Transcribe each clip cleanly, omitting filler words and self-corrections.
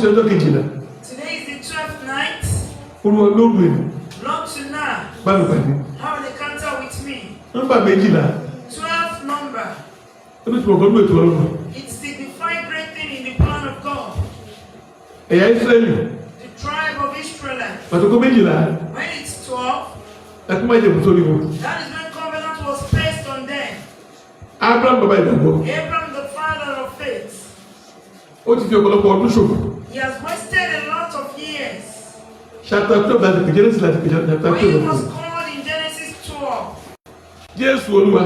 ṣe ọjọ́ kejìlá. Today is the 12th night. Olúwa lóru èmi. Lord tonight. Bá mi pàdé. Have an encounter with me. Nọ́mbà méjìlá. 12th number. Ó ní tí mo kọ́ ní ètò ọlọ́run. It signifies great thing in the plan of God. Ẹ̀yà Ísírẹ́lì. The tribe of Israelites. Pàtókó méjìlá. When it's 12. Ẹkún máa jẹ kó sórí wọn. That is when covenant was placed on them. Abraham bàbá ìgbàgbọ́. Abraham the father of faith. Ó ti fi ọ̀pọ̀lọpọ̀ ọdún ṣòfò. He has wasted a lot of years. Chapter 12 láti pè Genesis láti pè chapter 12. When he was called in Genesis 12. Jésù Olúwa.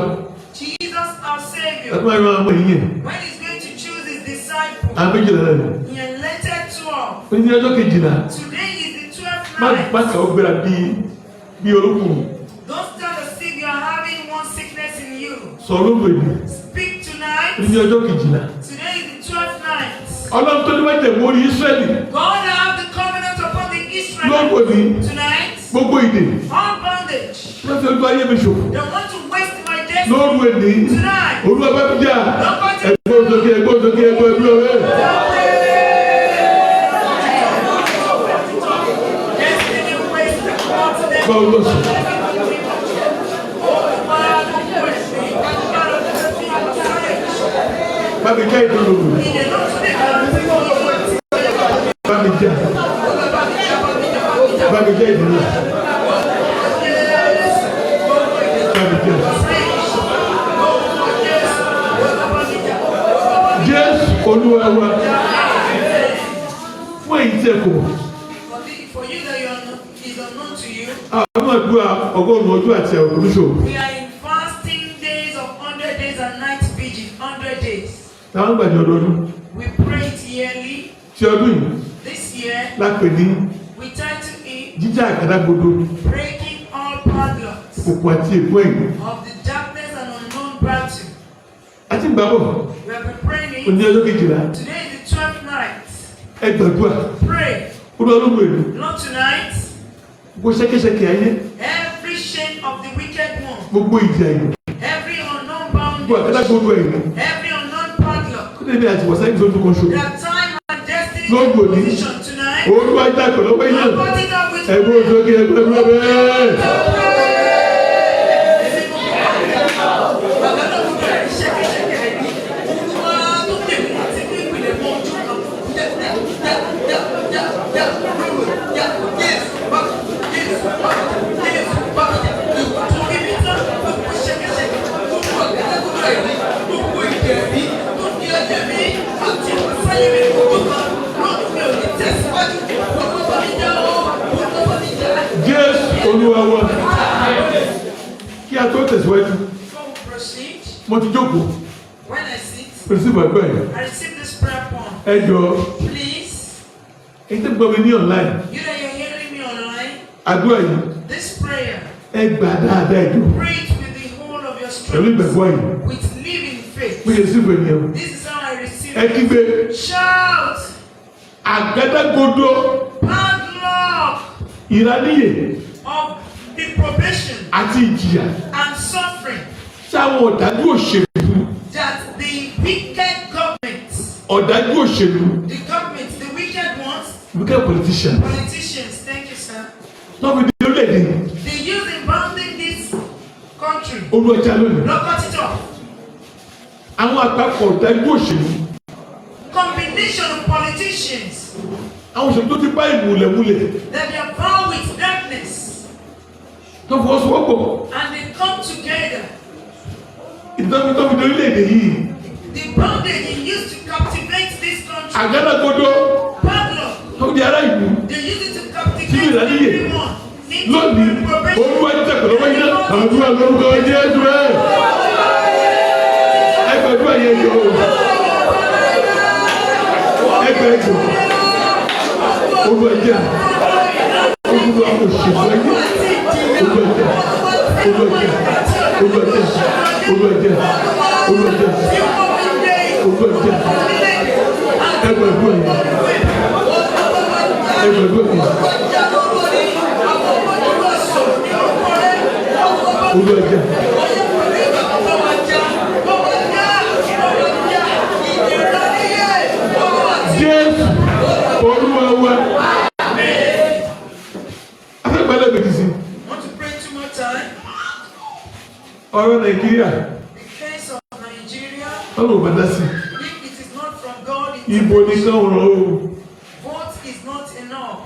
Jesus our Savior. Ẹkún máa ń mọ ìyẹn. When he's going to choose his disciples. Àwọn méjìlá náà ni. He elected 12. Ó ní ọjọ́ kejìlá. Today is the 12th Má night. kà ó gbéra bí olókùn. Don't tell the sick you are having one sickness in you. Sọ lóru èmi. Speak tonight. Ó ní ọjọ́ kejìlá. Today is the 12th night. Ọlọ́run tó ní wá jẹ̀ mórí Ísírẹ́lì. God have the covenant upon the Israelites. Lọ́wọ́ mi. Tonight. Gbogbo ìdè. All bondage. Wọ́n fi ojú ayé mi ṣòfò. They want to waste my destiny. Lóru èmi. Tonight. Olúwa bá mi jà. Ẹgbẹ́ òsókè ẹgbẹ́ òsókè ẹgbẹ́ ẹgbẹ́ ọ̀rẹ́. Báwo ló sọ? Bámi jẹ́ ìdúró lòlù. Bámi jẹ́. Bámi jẹ́ ìdúró. Bámi jẹ́. Jésù Olúwa wa. Fún èyí tí ẹ kò mọ̀. For you that is unknown to you. Àwọn àdúrà ọgọ́rùn-ún ọjọ́ àti àwọn olùṣòwò. We are in fasting days of 100 days and night vigil, 100 days. Táwọn gbàdúrà ọdọọdún. We pray it yearly. Ti ọdún yìí. This year. Lápè ní. We turn to it. Jíjà àgádágodo. Breaking all padlocks. Òkùnkùn àti èkó ẹ̀yìn. Of the darkness and unknown battle. Àti ìgbàgbọ́. We have been praying. Òní ọjọ́ kejìlá. Today is the 12th night. Ẹ gbàdúrà. Pray. Olúwa ló ń wèrè. Not tonight. Gbogbo ṣẹ́kẹ́ṣẹkẹ̀ ayé. Every shame of the wicked one. Gbogbo ìdí ayé. Every unknown boundary. Gbogbo àgádágodo ẹ̀yìn. Every unknown padlock. Kó lè ní àti wọ̀sán ìgbésójú kan ṣòro. That time and destiny Lóògùn òní. position tonight. Olúwa já ìpọ̀lọ́pọ̀ iná. Ẹgbẹ́ òsókè ẹgbẹ́ ẹgbẹ́. Jésù Olúwa wa. Kí a tó tẹ̀síwájú. Mo ti jókòó. When I sit, Receive ẹgbẹ́ yẹn. I receive this prayer point. Ẹ jọ. Please, Èyí tó gbọ́ mi ní online. you that you're hearing me online, Àdúrà yìí. this prayer, Ẹ gbà dáadáa ẹ̀jọ̀. pray it with the whole of your Pẹ̀lú strength, ìgbàgbọ́ yìí. with living faith. Mo yẹ sí ìwé ni ẹ. This is how I receive Ẹ it. kígbe. Shout, Àgádágodo. padlock Ìráníyè. of reprobation Àti ìjìyà. and suffering Sáwọn ọ̀dájú òṣèlú. that the wicked government, Ọ̀dájú òṣèlú. the government, the wicked ones, Wicked politicians. politicians, thank you, sir, Tọ́bi ní orílẹ̀-èdè. they use in bounding this country. Olúọjà lónìí. Look at it up. Àwọn àpapọ̀ ọ̀dájú òṣèlú. Combination of politicians Àwọn òṣèlú tó ti bá ìmùlẹ̀múlẹ̀. that they are bound with darkness Tó fọwọ́sowọ́pọ̀. and they come together. Ìtọ́bi ní orílẹ̀-èdè yìí. The bondage they used to captivate this country. Àgádágodo. Padlock. Tó di ará ìlú. They use it to Tí captivate ìráníyè. everyone. Lónìí, Olúwa jẹ́ ìpọ̀lọ́pọ̀ iná. Àdúrà lórúkọ Jésù rẹ̀. Ẹgbẹ́ àdúrà yẹn yọ. Ẹgbẹ́ ẹ̀jọ̀. Olúwa jẹ́. Olúwa kò ṣètò ayé. Olúwa jẹ́. Olúwa jẹ́. Olúwa jẹ́. Olúwa jẹ́. Olúwa jẹ́. Olúwa jẹ́. Ẹgbẹ́ àdúrà yẹn. Ẹgbẹ́ àdúrà yẹn. Olúwa jẹ́. Jésù ọ̀rọ̀ Nàìjíríà. The case of Nigeria. Ọlọ́run bá dá sí. If it is not from God, Ibo nìkan ọ̀rọ̀ o. Vote is not enough.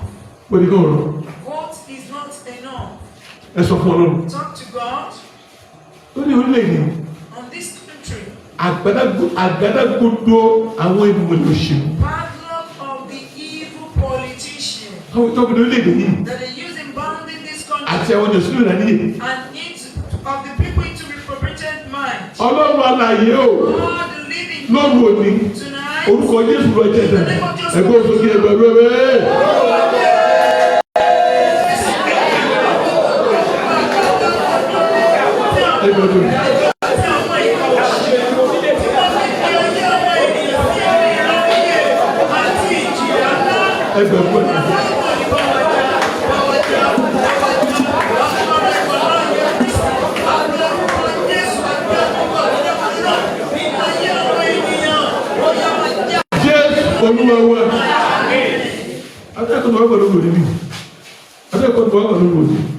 Ibo nìkan ọ̀rọ̀. Vote is not enough. Ẹ sọ fún Ọlọ́run. Talk to God. Lórí orílẹ̀-èdè. On this country. Àgádágodo àwọn ìmọ̀lẹ̀ òṣèlú. Padlock of the evil politician. Àwọn ìtọ́jú orílẹ̀-èdè yìí. That they use in bounding this country. Àti àwọn ìjọsìn ìrànlẹ́. And of the people into reprobated mind. Ọlọ́run alààyè o. God the living. Lọ́run òní. Tonight. Orúkọ Jésù lọ jẹ́ ẹ̀dá. Ẹgbẹ́ òsókè ẹgbẹ́ rẹ̀.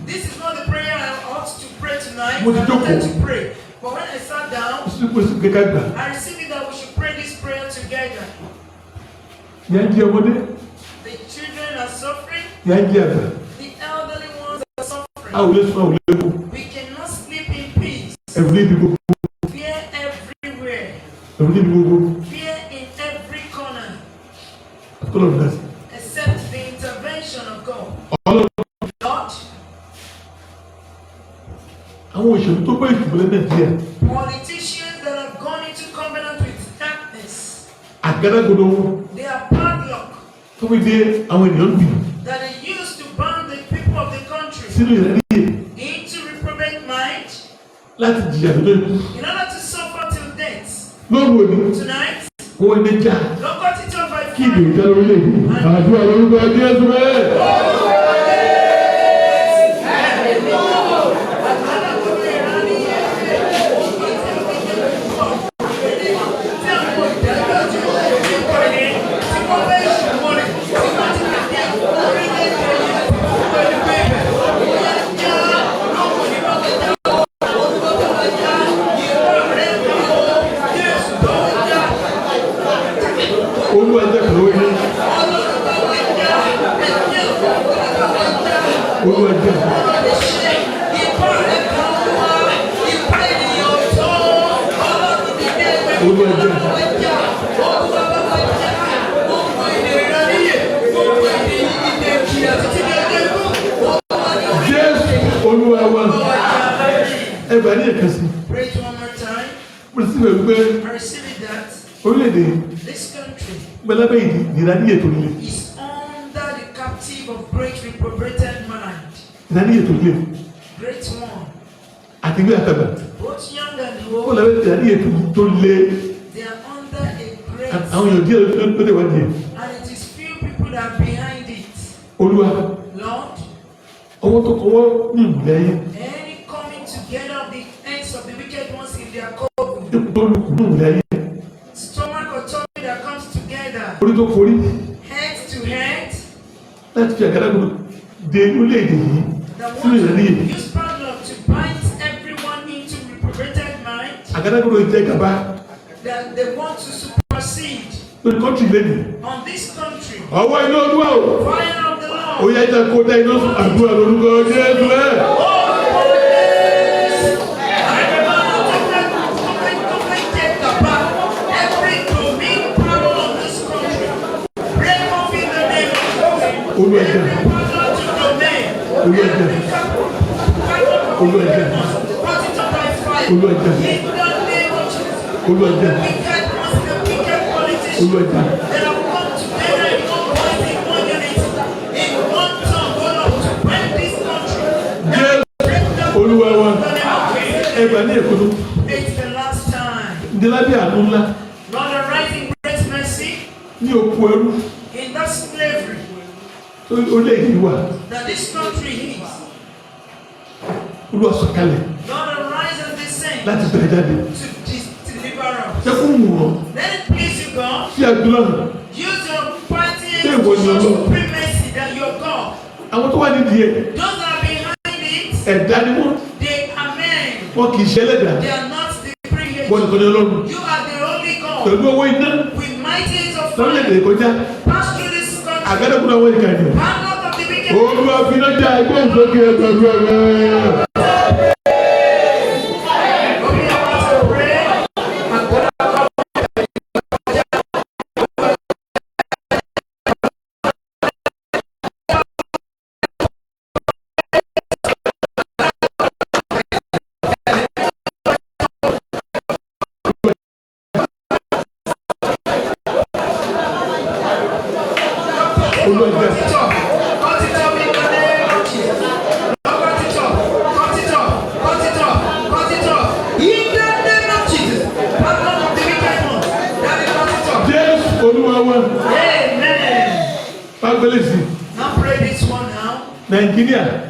This is not the prayer I ought to pray tonight. I wanted to pray. But when I sat down, I received it that we should pray this prayer together. The children are suffering. The elderly ones are suffering. We cannot sleep in peace. Fear everywhere. Fear in every corner. Except the intervention of God. Lord. Politicians that have gone into covenant with darkness. They are padlock. That they used to bound the people of the country into reprobate mind in order to suffer till death. Tonight, don't cut it off by fire. Pray it one more time. I receive that this country is under the captive of great reprobated mind. Great one. Both young and old. They are under a great. And it is few people that are behind it. Lord. Any coming together of the ends of the wicked ones in their coven. Stomach or tummy that comes together. Head to head. The one who use padlock to bind everyone into reprobated mind. That they want to supersede on this country. Fire of the Lord. It's the last time. Lord, arise in great mercy in that slavery that this country is. Lord, arise and descend to deliver us. Let it please you, God. Use your party supremacy that you're God. Those that are behind it, they are men. Wọ́n kì í ṣe ẹlẹ́dàá. They are not the creator. Wọ́n nìkan ní Ọlọ́run. You are the only God. Pẹ̀lú owó iná. With mighties of Lọ́wọ́ fire. èdè kọjá. Pass through this country. Àgádẹ́kùn náà wọ́n ìka ènìyàn. Padlock of the wicked. Olúwa fi iná já ẹgbẹ́ òṣèlú ẹgbẹ̀rún ẹgbẹ̀rún.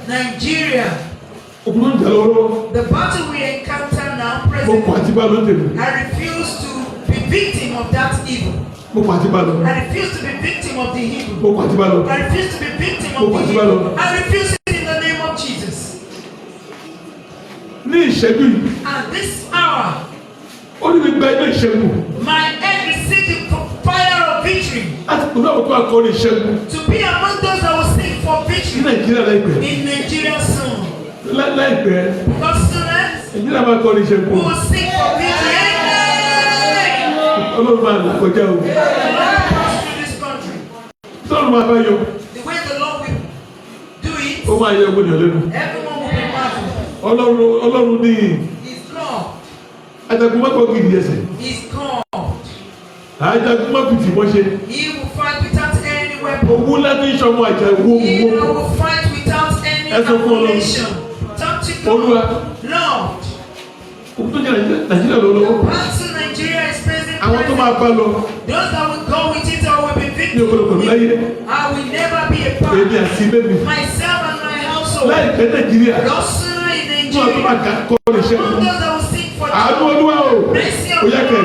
Nigeria. The battle we encounter now, President, I refuse to be victim of that evil. I refuse to be victim of the evil. I refuse to be victim of the evil. I refuse it in the name of Jesus. At this hour, my head received the fire of victory. To be among those that will sing for victory in Nigeria soon. Because students we will sing for victory. The Lord pass through this country. The way the Lord will do it, everyone will be marveled. He's God. He's God. He will fight without any weapon. He will fight without any ammunition. Talk to God. Lord. The battle Nigeria is facing. Those that will go with it or will be victims. I will never be a part. Myself and my household. No sooner in Nigeria. Among those that will sing for God. Mercy of God.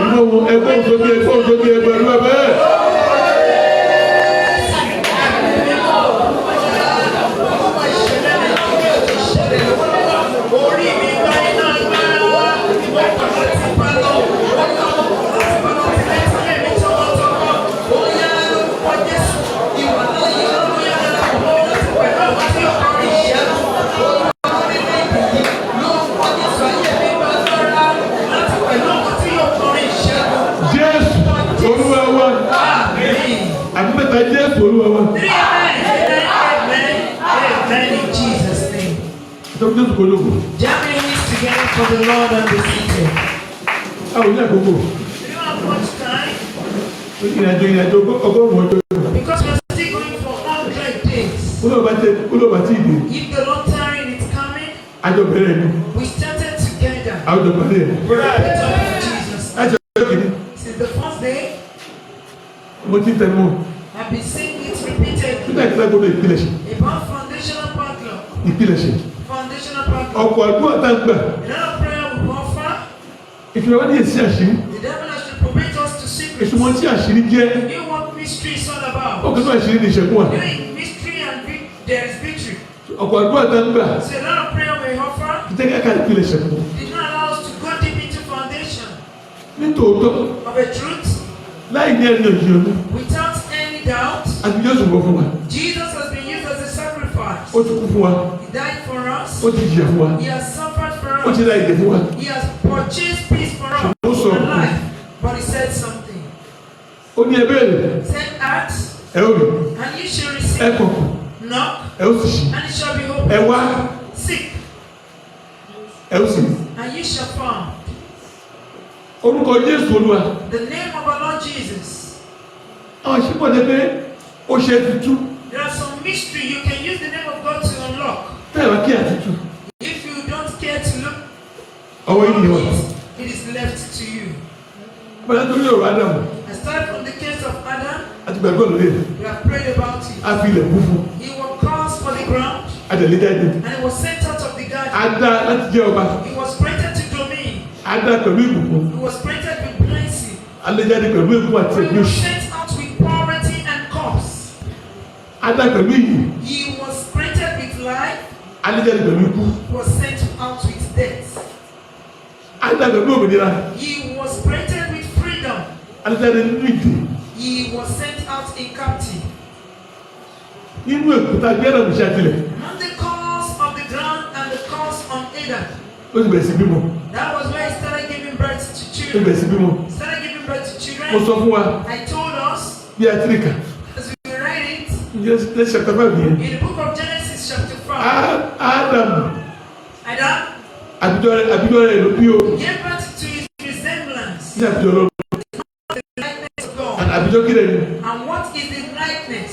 Amen in Jesus' name. Jamming is together for the Lord and the city. Do you have much time? Because we're still going for 100 days. If the Lord tarry it's coming, we started together. Since the first day, I've been saying it repeatedly about foundational padlock. Foundational padlock. Another prayer we offer. The devil has reprobate us to secrets. You know what mystery is all about. Doing mystery and there is victory. So another prayer we offer did not allow us to go deep into foundation of a truth without any doubt. Jesus has been used as a sacrifice. He died for us. He has suffered for us. He has purchased peace for us and life. But he said something. He said, ask, and you shall receive. Knock, and it shall be opened. Seek, and you shall find. The name of our Lord Jesus. There are some mystery you can use the name of God to unlock. If you don't care to look, it is left to you. I started from the case of Adam. We have prayed about it. He was cast for the ground, and he was sent out of the garden. He was created to domain. He was created with blessing. He was sent out with poverty and curse. He was created with life. He was sent out with death. He was created with freedom. He was sent out in captivity. Among the cause of the ground and the cause on Eden. That was where he started giving birth to children. Started giving birth to children. I told us, as we read it, in the book of Genesis chapter 5, Adam gave birth to his resemblance. The likeness of God. And what is the likeness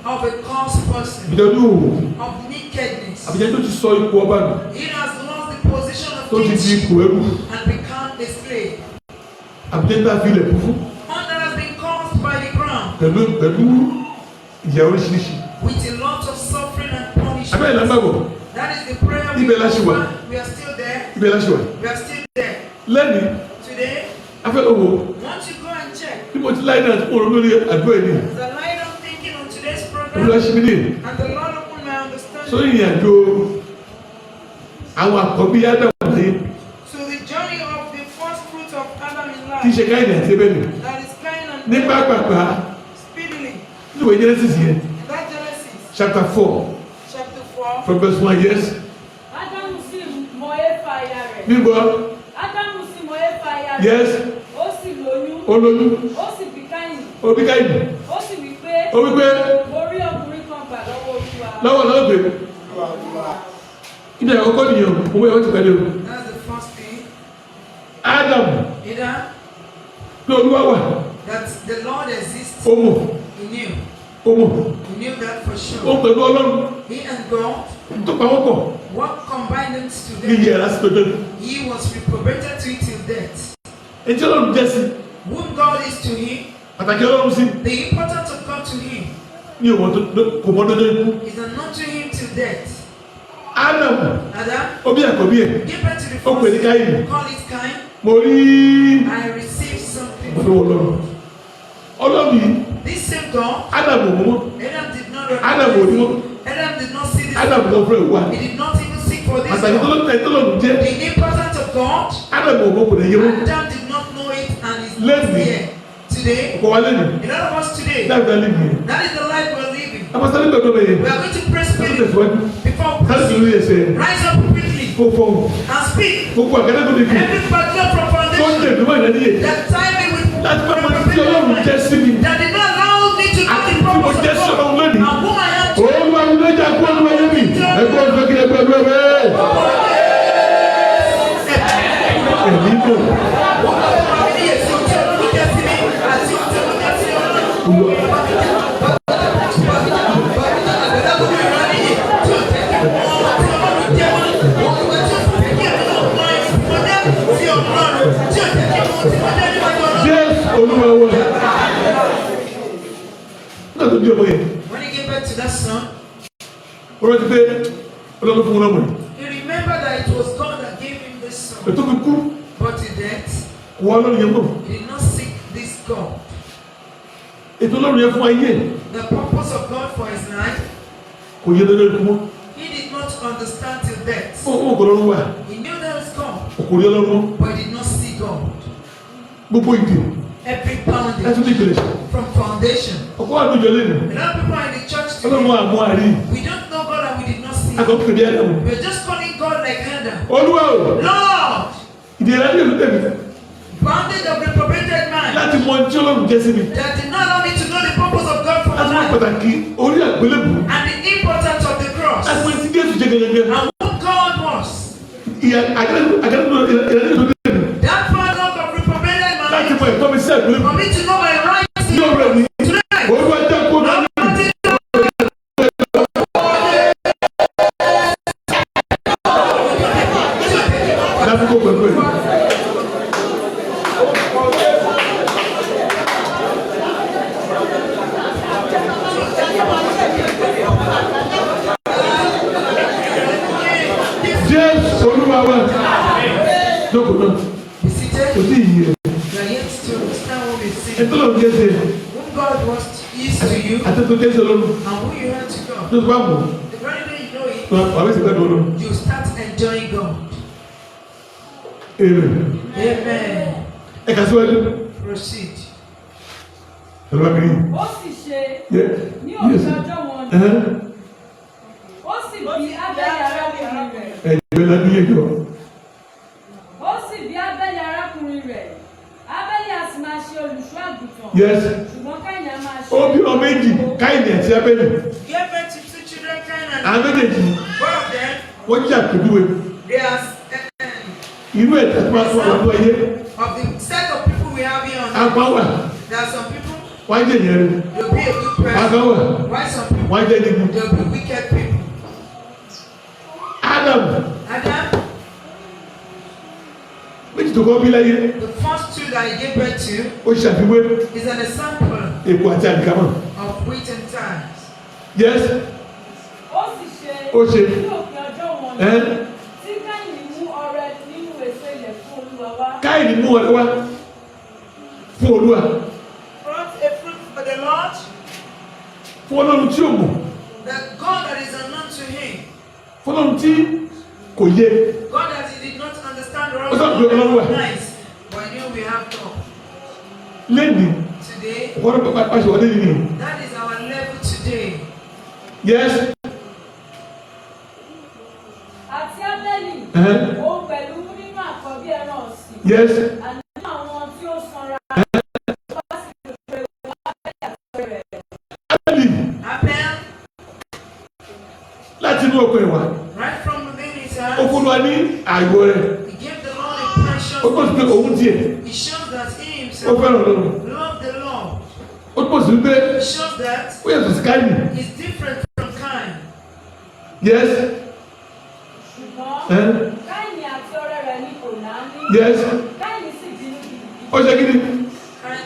of a cursed person? Of nakedness. He has lost the position of kingship and become a slave. One that has been caused by the ground with a lot of suffering and punishment. That is the prayer we are still there. We are still there. Today, once you go and check, the lie down thinking on today's program, and the Lord open my understanding. So the journey of the first fruit of Adam in life, that is Cain and Abel, speedily. In that Genesis chapter 4, from verse 1, yes. Yes. That's the first thing. Adam. That the Lord exists. He knew. He knew that for sure. He and God, what combined them together? He was reprobated to it till death. Whom God is to him, the importance of God to him is unknown to him till death. Adam gave birth to the first, call it Cain. I received something from God. This same God, Adam did not see this. He did not even seek for this God. The importance of God, Adam did not know it, and is not here. Today, in other words, today, that is the life we are living. We are going to pray spiritually before we proceed. Rise up quickly and speak. Every particular from foundation that time me with that did not allow me to know the purpose of God and whom I am to. When he gave birth to that son, he remembered that it was God that gave him this son. But in death, he did not seek this God. The purpose of God for his life, he did not understand till death. He knew there was God, but he did not see God. Every foundation, from foundation. A lot of people in the church today, we don't know God and we did not see him. We're just calling God like Adam. Lord! Bondage of reprobated mind that did not allow me to know the purpose of God for my life and the importance of the cross and who God was. That padlock of reprobated mind for me to know my rights tonight. Whom God was is to you and who you have to God. The very day you know it, you start enjoying God. Amen. Amen. Proceed. Hello, me. Ó sì ṣe Yes. ní òkè ọjọ́ wọn ni. Ó sì bí Ábẹ́lì arákùnrin rẹ̀. Ẹ̀jẹ̀ la ní ẹjọ́. Ó sì bí Ábẹ́lì arákùnrin rẹ̀. Ábẹ́lì a sì máa ṣe olùṣọ́ àgùntàn. Yes. Ṣùgbọ́n Káínì a máa ṣe. Ó bí ọmọ méjì, Káínì àti Ábẹ́lì. Give birth to two children, Cain and Àwọn méjèèjì both of them. wọ́n jẹ́ àpèjúwe. They are Irú ẹ̀dá tó máa tó àwọn ọdún ayé. of the set of people we have here on earth. Apá wà, There are some people wọ́n jẹ́ ìyẹn rẹ̀. they'll be a good Apá person. wà, Why some people wọ́n jẹ́ nínú. they'll be wicked people. Ádámù, Adam, méjì tó kọ́ bí láyé, the first two that he gave birth to ó ṣàfiwé is an example èkó àti àdìkámọ̀. of wheat and tares. Yes, Ó sì ṣe ó ṣe. ní òkè ọjọ́ wọn ni. Tí Káínì mú ọrẹ nínú èso ilẹ̀ fún Olúwa wá. Káínì mú ọrẹ wá fún Olúwa. Brought a fruit for the Lord, Fún Ọlọ́run tí ò mọ̀. that God that is unknown to him, Fún Ọlọ́run tí kò yé. God that he did not understand or What's up, Olúwa? recognize. But I knew we have God. Lẹ́nìí, Today, ọ̀pọ̀lọpọ̀ pàṣẹ wọlé yìí ni. that is our level today. Yes. Àti Ábẹ́lì. Òun pẹ̀lú nínú àkọ́bí ẹran ọ̀sìn. Yes. Àní àwọn tí ó sanra. Ábẹ́lì Abel, láti inú ọkọ̀ ẹ̀wà. right from within his Ó heart, fún wa ní àgọ́ rẹ̀. he gave the Lord a precious Ó pọ̀ sí pé òun tiẹ̀. He shows that he Ó himself fẹ́ràn Ọlọ́run. loved the Lord. Ó pọ̀ sí pé He shows that ó yàtọ̀ sí Káínì. he's different from Cain. Yes. Ṣùgbọ́n Káínì àti ọ̀rẹ́ rẹ̀ ní kò náání. Yes. Káínì sì bínú gidigidi. Ó ṣe kí ni? Cain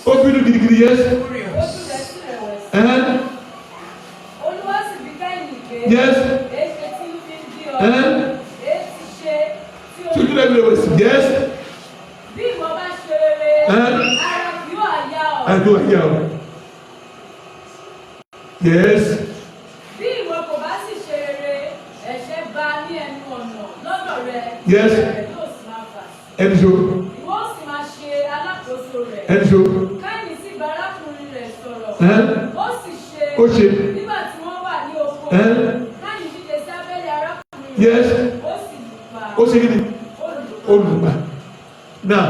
Ó bínú gidigidi. Yes. Ojú furious. rẹ̀ sì rẹ̀wẹ̀sì. Olúwa sì bí Káínì pé. Yes. Èéṣe tí ń fi bí ọ. Eh? Èé ti ṣe tí o. Children everywhere. Yes. Bí ìwọ bá ṣe rere. Ara kì yóò àyà ọ. I do hear. Yes. Bí ìwọ kò bá sì ṣe rere, ẹ̀ṣẹ̀ bá ní ẹnu ọ̀nà lọ́dọ̀ rẹ. Yes. Rẹ̀ yóò sì máa fà. Ẹni so. Ìwọ ó sì máa ṣe alákòóso rẹ̀. Ẹni so. Káínì sì bá arákùnrin rẹ̀ sọ̀rọ̀. Ó sì ṣe. Ó ṣe. Nígbà tí wọ́n wà ní oko. Káínì dìde sí Ábẹ́lì arákùnrin rẹ̀. Yes. Ó sì lù pa. Ó ṣe kí ni? Olùgbà. Now,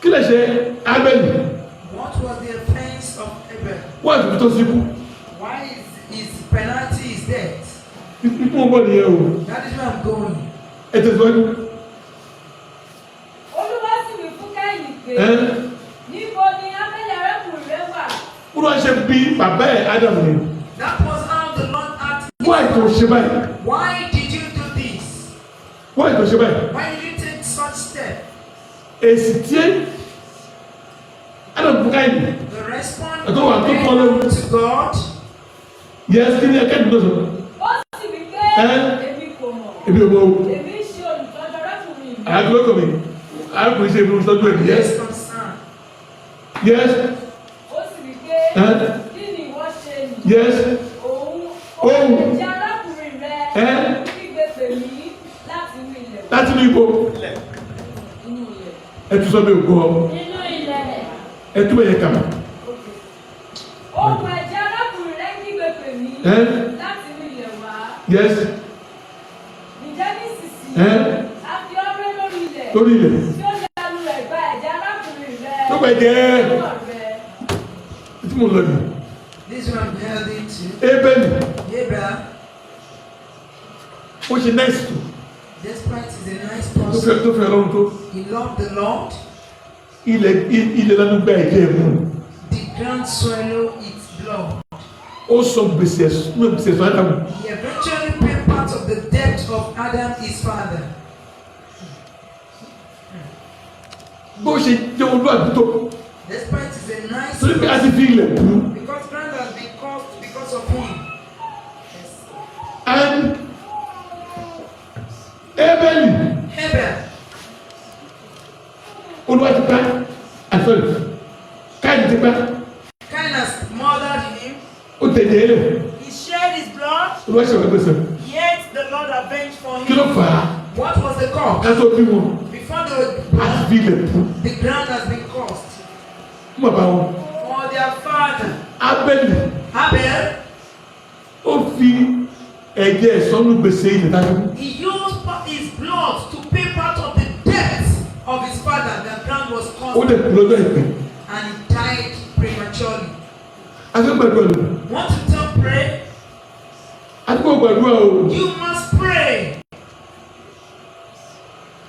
kí lè ṣe Ábẹ́lì? What was the offense of Abel? Wọ́n àti tó síkú. Why is his penalty is death? Ikú ọgbọ́n nìyẹn o. That is where I'm going. Ẹ tẹ̀síwájú. Olúwa sì wí fún Káínì pé. Níbo ni Ábẹ́lì arákùnrin rẹ̀ wà? Olúwa ṣe bí bàbá ẹ̀ Ádámù ni. That was how the Lord asked him. Wọ́n àìtò ṣe báyìí. Why did you do this? Wọ́n àìtò ṣe báyìí. Why did you take such step? Èsì tí Ádámù fún Káínì. The response Ẹ tó wà tó kọ́ lóhùn. to God. Yes, kí ni ẹ̀kẹ́ ìdúró sọ? Ó sì wí pé. Èmi kò mọ̀. Èmi ò mọ̀ o. Èmi ń ṣe olùtọ́jú arákùnrin mi. Àgbẹ̀kọ̀ mi. Arákùnrin ṣe ìfúnni sọ́jú ẹ̀. Yes. Concern. Yes. Ó sì wí pé. Kí ni ìwọ ṣe nì? Yes. Òun jẹ́ arákùnrin rẹ̀. Kígbe pè mí láti inú ilẹ̀. Láti inú ibo. Inú ilẹ̀. Ẹ tún sọ mi ò gbọ́. Inú ilẹ̀. Ẹ tún bẹ̀yẹ kàmá. Ohùn ẹ̀jẹ̀ arákùnrin rẹ̀ kígbe pè mí láti inú ilẹ̀ wá. Yes. Ǹjẹ́ nísinsìnyí a fi ọrẹ lórí ilẹ̀. Lórí ilẹ̀. Tí ó lẹ́nu rẹ̀ gba ẹ̀jẹ̀ arákùnrin rẹ̀. Tó gbẹ̀jẹ̀. Lọ́wọ́ rẹ̀. Tí mo lọ nù. This one I'm heading to. Ébẹ́lì. Abel, Ó ṣe nice tó. despite he's a nice Tó person, fẹ́ Ọlọ́run tó. he loved the Lord. Ilẹ̀ lánàá gba ẹ̀jẹ̀ ẹ̀ mú. The ground swallow its blood. Ó sọ gbèsè ẹ̀sùn Ádámù. He eventually paid part of the debt of Adam, his father. Bó ṣe jẹ́ olúwàbí tó. Despite he's a nice Torí pé a ti fi ilẹ̀ bú. because ground has been caused because of him. And Ébẹ́lì. Abel, Olúwa ti pa. Àtọ́lù. Káyì ti pa. Cain has murdered him. Ó tẹ̀lé ẹ̀. He shed his blood, Olúwa ṣe wà gbèsè. yet the Lord avenged for Kí ló him. fà á? What was the cause? Kátó bí wọn. Before they were Àti ilẹ̀ kú. the ground has been caused. Fún bàbá wọn. For their father. Abẹ́lì. Abel. Ó fi ẹ̀jẹ̀ sọ́nù gbèsè ilẹ̀ dájú. He used his blood to pay part of the debt of his father. The ground was caused. Ó lè kú lọ́jọ́ ìpè. And he died prematurely. Akẹ́gbẹ̀dúrà lò. Want to tell pray? Akẹ́gbẹ̀dúrà o. You must pray.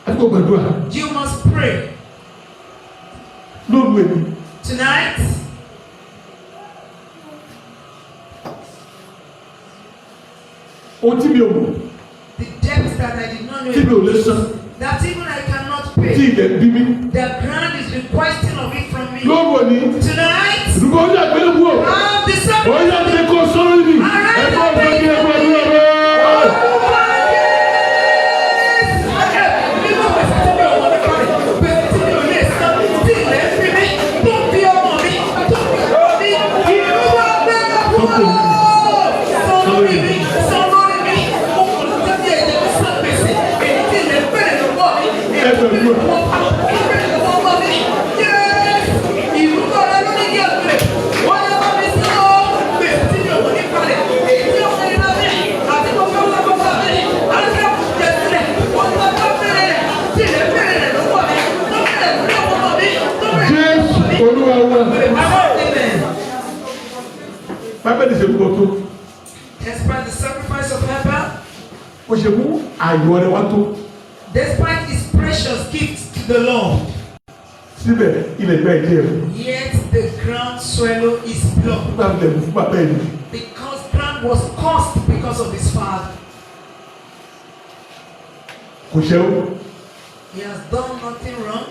Akẹ́gbẹ̀dúrà. You must pray. Lóògùn èmi. Tonight. Ohun tí mi ò mọ̀. The debts that I did not know. Tí mi ò lè san. That even I cannot pay. Tí ilẹ̀ bí mi. The ground is requesting of it from me. Lóògùn òní. Tonight. Ìdúgbò ọjà àgbélébú o. The servant. Ọjà àti kò sọ́rọ́ níbi. Ẹ̀fọ́ ọ̀gbẹ́ ní ẹ̀fọ́ ọ̀gbẹ́ rẹ̀. Despite the sacrifice of Abel, despite his precious gifts to the Lord, yet the ground swallowed his blood. Because ground was caused because of his father. He has done nothing wrong.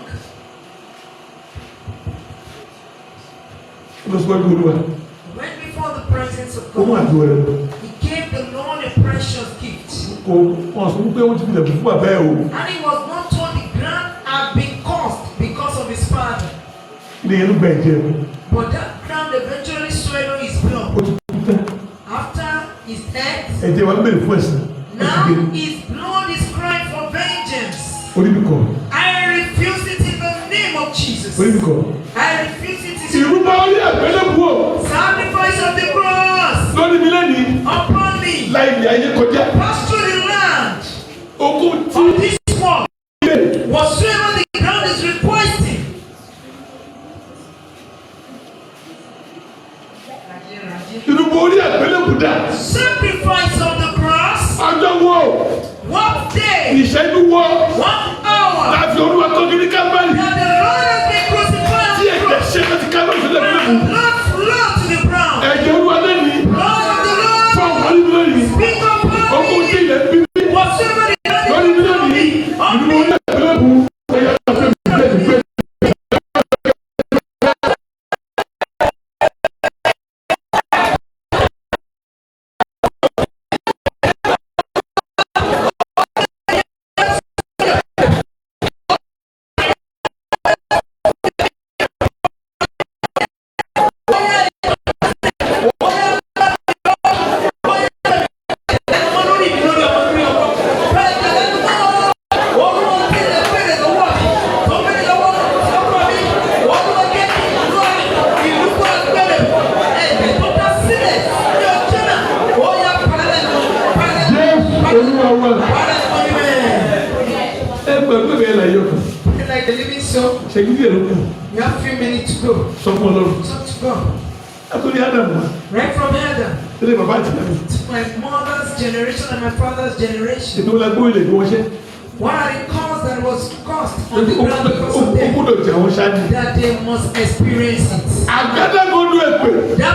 Went before the presence of God. He gave the Lord a precious gift. And he was not told the ground had been caused because of his father. But that ground eventually swallowed his blood. After his death, now his blood is crying for vengeance. I refuse it in the name of Jesus. I refuse it in sacrifice of the cross upon me. Pass through the land of this world. Whatsoever the ground is requesting. Sacrifice of the cross. What day? What hour? That the Lord has been crucified. Blood flow to the ground. Blood of the Lord. Speak up. Whatsoever the ground is on me. Like the living soul. You have 3 minutes to go. Talk to God. Right from Adam. To my mother's generation and my father's generation. What are the cause that was caused on the ground because of them? That they must experience it. That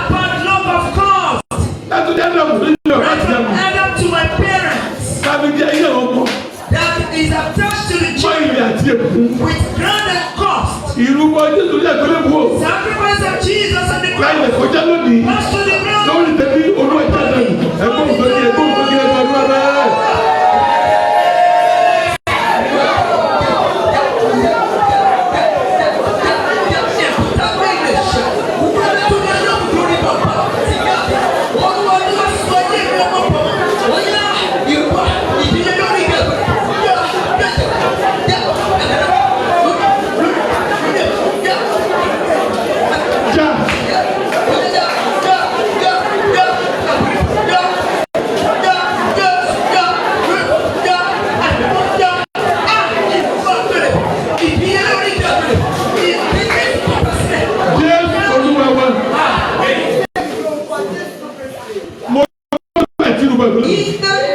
padlock of cause. Right from Adam to my parents. That is attached to the children with ground and cost. Sacrifice of Jesus on the cross. Pass to the ground.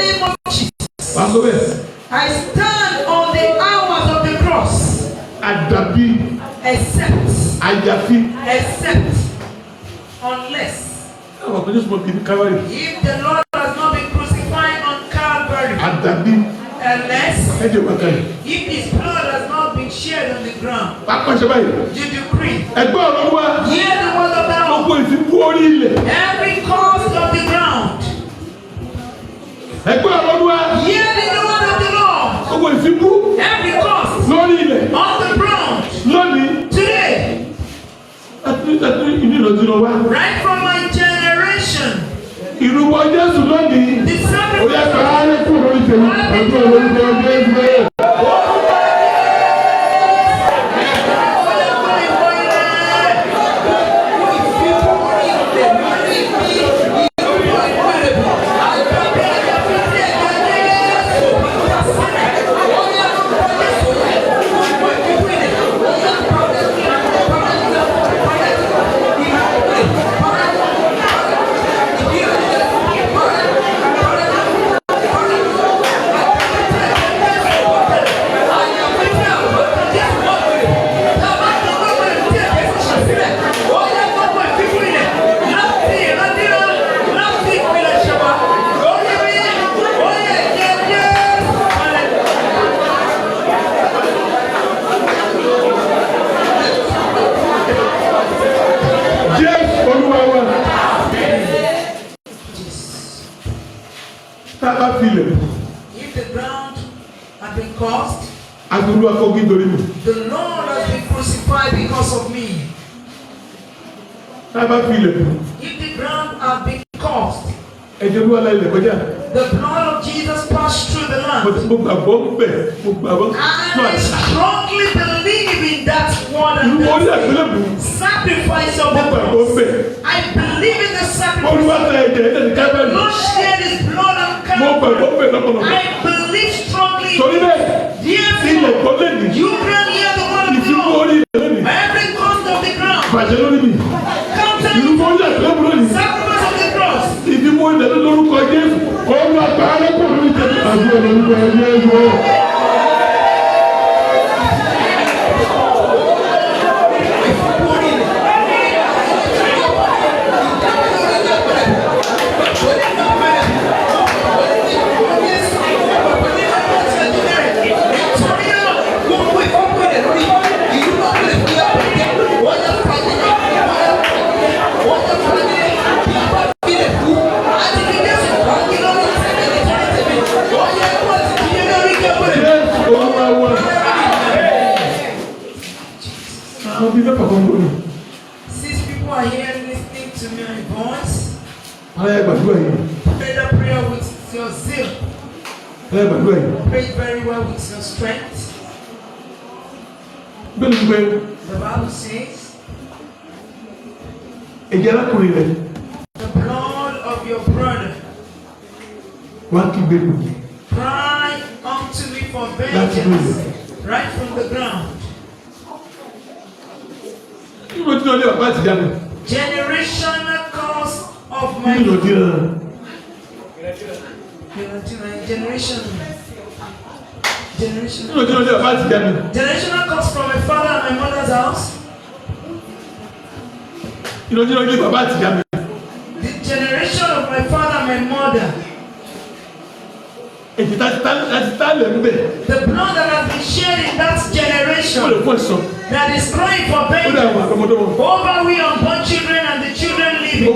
name of Jesus, I stand on the hours of the cross. Except, unless, if the Lord has not been crucified on Calvary, unless, if his blood has not been shed on the ground, you decree, hear the word of the Lord. Every cause of the ground, hear the word of the Lord. Every cause on the ground today, right from my generation, the sacrifice. If the ground had been caused, the Lord has been crucified because of me. If the ground had been caused, the blood of Jesus passed through the land. And I strongly believe in that word and that sacrifice of the cross. I believe in the sacrifice. The Lord shed his blood on Calvary. I believe strongly. Therefore, you can hear the word of the Lord. Every cost of the ground, counter the sacrifice of the cross. Since people are here listening to my voice, pray the prayer with your zeal. Pray very well with your strength. The Bible says, the blood of your brother cry unto me for vengeance right from the ground. Generational cause of my generational cause from my father and my mother's house. The generation of my father and my mother. The blood that has been shed in that generation that is crying for vengeance over we unborn children and the children living.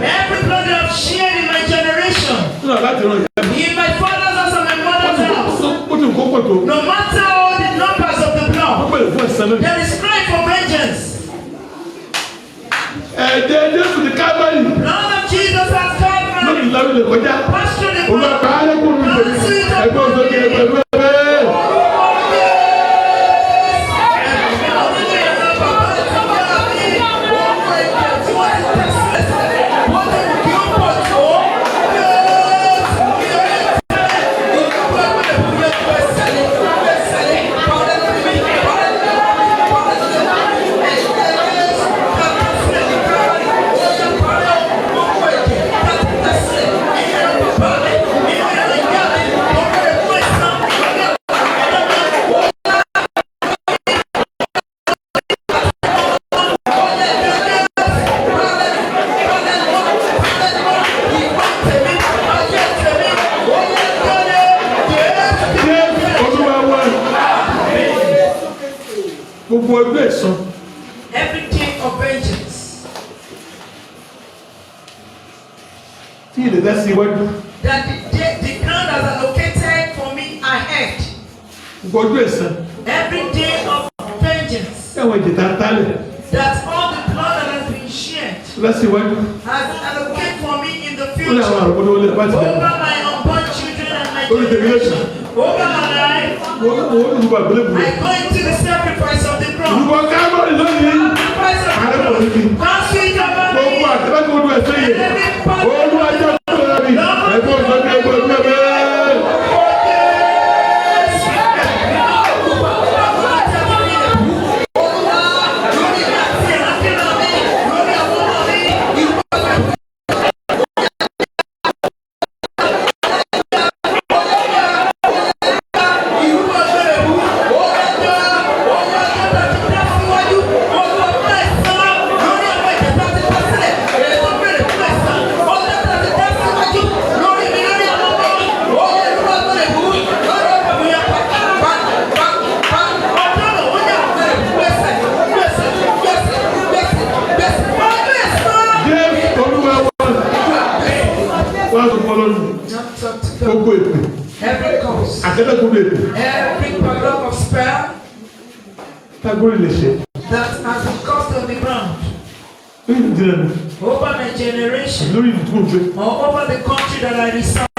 Every blood that I've shed in my generation, in my father's house and my mother's house, no matter all the numbers of the blood, that is crying for vengeance. The blood of Jesus has come. Pastor, the blood. Every day of vengeance. That the ground has allocated for me ahead. Every day of vengeance. That all the blood that has been shed has allocated for me in the future. Over my unborn children and my generation. Over my life. I go into the sacrifice of the cross. Sacrifice of the cross. Consecrate of my every cause, every padlock of spell that has been caused on the ground over my generation or over the country that I reside,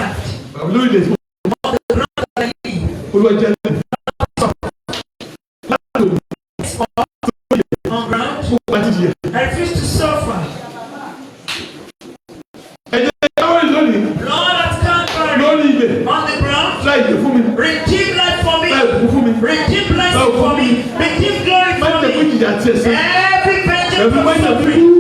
or the ground that I live, on ground, I refuse to suffer. Lord has come on the ground, redeem life for me, redeem life for me, redeem glory for me. Every vengeance for suffering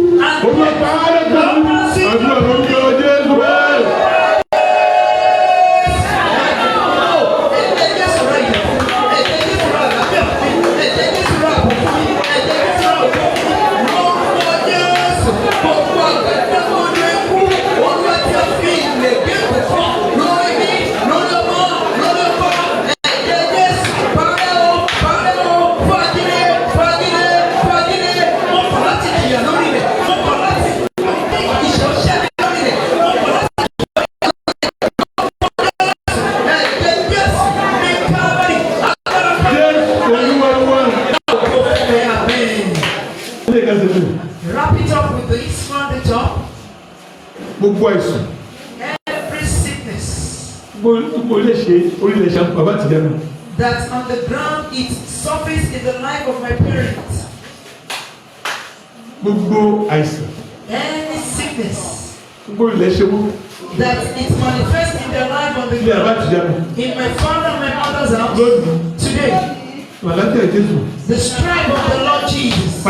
and wrap it up with this from the top. Every sickness that on the ground it surfaces in the life of my parents. Any sickness that it manifests in their life on the ground, in my father and my mother's house today. The stripe of the Lord Jesus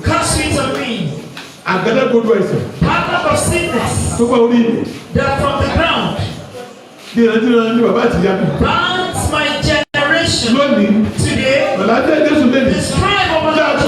comes with on me. Padlock of sickness that from the ground bounds my generation today. The stripe of the Lord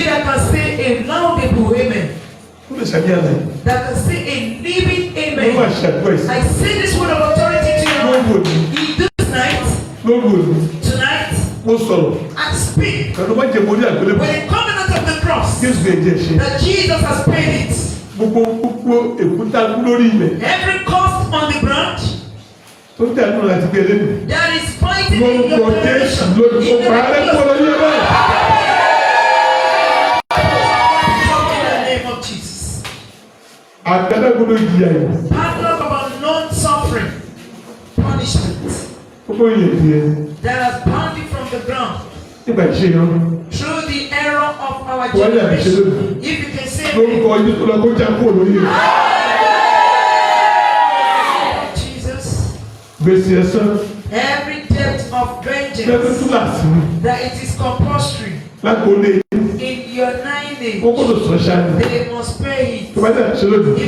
That can say a laudable amen. That can say a living amen. I say this word of authority to you. This night, tonight, I speak with the covenant of the cross that Jesus has paid it. Every cost on the ground that is fighting in your direction. Padlock of unknown suffering, punishment, that has bound it from the ground. Through the error of our generation. If you can say Jesus, every debt of vengeance that it is compulsory in your 9 days, they must pay it. If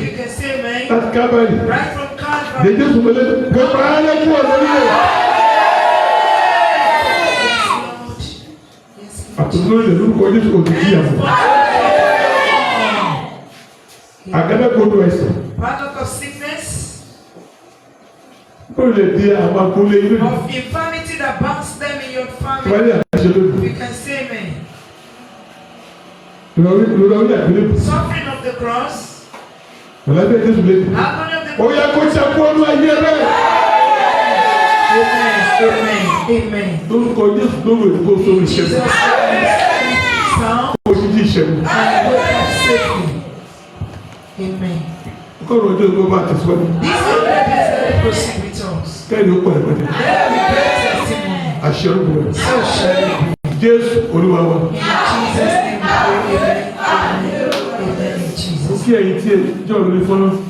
you can say amen, right from Calvary. Padlock of sickness, of infirmity that binds them in your family. You can say amen. Suffering of the cross, agony of the cross. Amen. In Jesus' name, sound and wake up safely. Amen. This is let proceed with us. Let me great testimony. So shall it be. In Jesus' name, amen. Amen. In Jesus' name.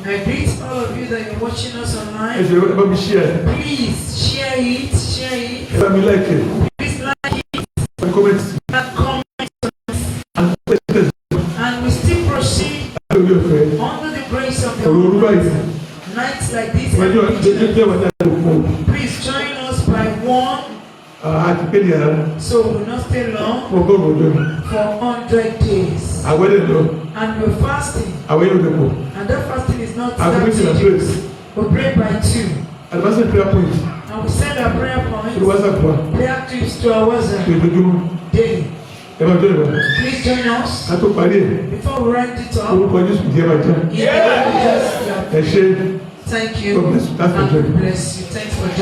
I greet all of you that you're watching us online. Please share it. Please like it. And comment. And we still proceed under the grace of the Lord. Nights like this, please join us by 1. So we will not stay long for 100 days. And we're fasting. And that fasting is not strategic. We pray by 2. And we send our prayer points, prayer tips to our WhatsApp daily. Please join us before we write it up. Thank you. God bless you. Thanks for joining.